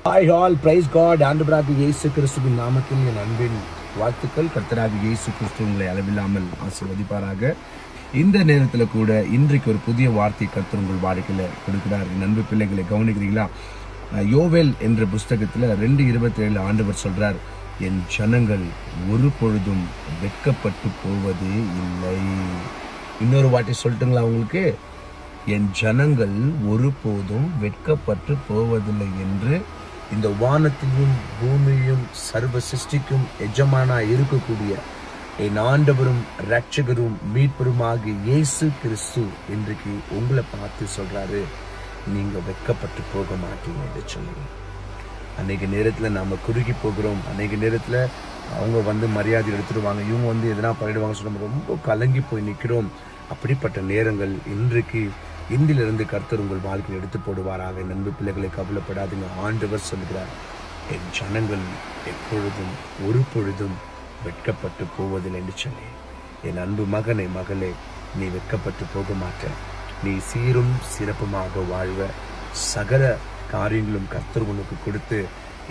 Hi all, price God. ஆண்டவராகிய இயேசு கிறிஸ்துவின் நாமத்தில் என் அன்பின் வாழ்த்துக்கள். கர்த்தராகிய இயேசு கிறிஸ்து உங்களை அளவில்லாமல் ஆசீர்வதிப்பாராக. இந்த நேரத்தில் கூட இன்றைக்கு ஒரு புதிய வார்த்தை கர்த்தர் உங்கள் வாழ்க்கையில் கொடுக்கிறார். என் அன்பு பிள்ளைகளை கவனிக்கிறீங்களா? யோவேல் என்ற புஸ்தகத்தில் 2:27 ஆண்டவர் சொல்றார், என் ஜனங்கள் ஒரு பொழுதும் வெட்கப்பட்டு போவதே இல்லை. இன்னொரு வார்த்தை சொல்லட்டுங்களா உங்களுக்கு? என் ஜனங்கள் ஒருபோதும் வெட்கப்பட்டு போவதில்லை என்று இந்த வானத்தையும் பூமியையும் சர்வ சிருஷ்டிக்கும் எஜமானா இருக்கக்கூடிய என் ஆண்டவரும் இரட்சகரும் மீட்பருமாகிய இயேசு கிறிஸ்து இன்றைக்கு உங்களை பார்த்து சொல்றாரு, நீங்க வெட்கப்பட்டு போக மாட்டீங்க என்று சொல்லி. அநேக நேரத்துல நாம குறுகி போகிறோம். அநேக நேரத்துல அவங்க மரியாதை எடுத்துடுவாங்க, இவங்க எதனா பண்ணிடுவாங்க சொல்லி நம்ம ரொம்ப கலங்கி போய் நிற்கிறோம். அப்படிப்பட்ட நேரங்கள் இன்றைக்கு இன்றிலிருந்து கர்த்தர் உங்கள் வாழ்க்கையில் எடுத்து போடுவாராக. நண்பு பிள்ளைகளை கவலைப்படாதுங்க. ஆண்டவர் சொல்கிறார், என் ஜனங்கள் எப்பொழுதும் ஒரு பொழுதும் வெட்கப்பட்டு போவதில்லை என்று சொல்லி. என் அன்பு மகனே, மகளே, நீ வெட்கப்பட்டு போக மாட்ட. நீ சீரும் சிறப்புமாக வாழ்வ. சகல காரியங்களும் கர்த்தர் உனக்கு கொடுத்து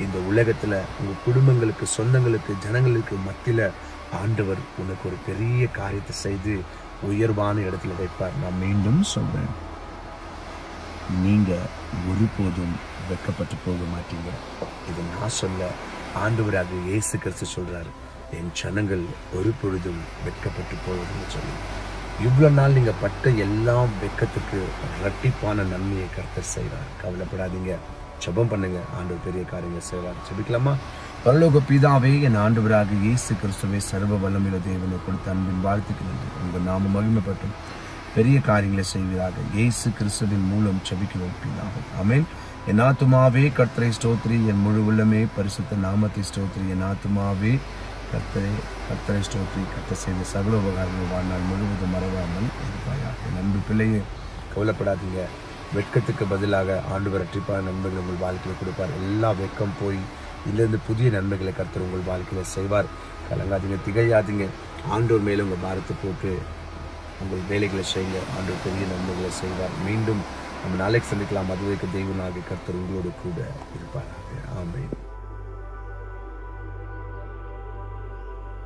இந்த உலகத்துல உங்க குடும்பங்களுக்கு, சொந்தங்களுக்கு, ஜனங்களுக்கு மத்தியில ஆண்டவர் உனக்கு ஒரு பெரிய காரியத்தை செய்து உயர்வான இடத்துல வைப்பார். நான் மீண்டும் சொல்றேன், நீங்க ஒருபோதும் வெட்கப்பட்டு போக மாட்டீங்க. இது நான் சொல்ல, ஆண்டவராக இயேசு கிறிஸ்து சொல்றாரு, என் ஜனங்கள் ஒரு பொழுதும் வெட்கப்பட்டு போவதுன்னு சொல்லி. இவ்வளவு நாள் நீங்க பட்ட எல்லா வெட்கத்துக்கு இரட்டிப்பான நன்மையை கர்த்தர் செய்வார். கவலைப்படாதீங்க, ஜெபம் பண்ணுங்க, ஆண்டவர் பெரிய காரியங்கள் செய்வார். ஜெபிக்கலாமா? பரலோக பிதாவே, என் ஆண்டவராக இயேசு கிறிஸ்துவே, சர்வ வல்லமையுள்ள தேவனை கொடுத்த அன்பின் வாழ்த்துக்கள். உங்க நாம மகிமைப்பட்டும் பெரிய காரியங்களை செய்வதாக இயேசு கிறிஸ்துவின் மூலம் ஜெபிக்கிறோம் பிதாவே, ஆமென். என் ஆத்துமாவே கர்த்தரை ஸ்தோத்திரி, என் முழு உள்ளமே பரிசுத்த நாமத்தை ஸ்தோத்திரி. என் ஆத்துமாவே கர்த்தரை ஸ்தோத்திரி. கர்த்தர் செய்த சகல உபகாரங்கள் வாழ்நாள் முழுவதும் மறவாமல் இருப்பாயாக. என் அன்பு பிள்ளையே, கவலைப்படாதீங்க. வெட்கத்துக்கு பதிலாக ஆண்டவர் இரட்டிப்பான நன்மைகள் உங்கள் வாழ்க்கையில் கொடுப்பார். எல்லா வெட்கம் போய் இதிலிருந்து புதிய நன்மைகளை கர்த்தர் உங்கள் வாழ்க்கையில் செய்வார். கலங்காதீங்க, திகையாதீங்க. ஆண்டவர் மேலே உங்கள் பாரத்தை போட்டு உங்கள் வேலைகளை செய்யுங்க. ஆண்டவர் பெரிய நன்மைகளை செய்வார். மீண்டும் நம்ம நாளைக்கு சந்திக்கலாம். அதுவரைக்கும் தெய்வனாகிய கர்த்தர் உங்களோடு கூட இருப்பாராக. ஆமென்.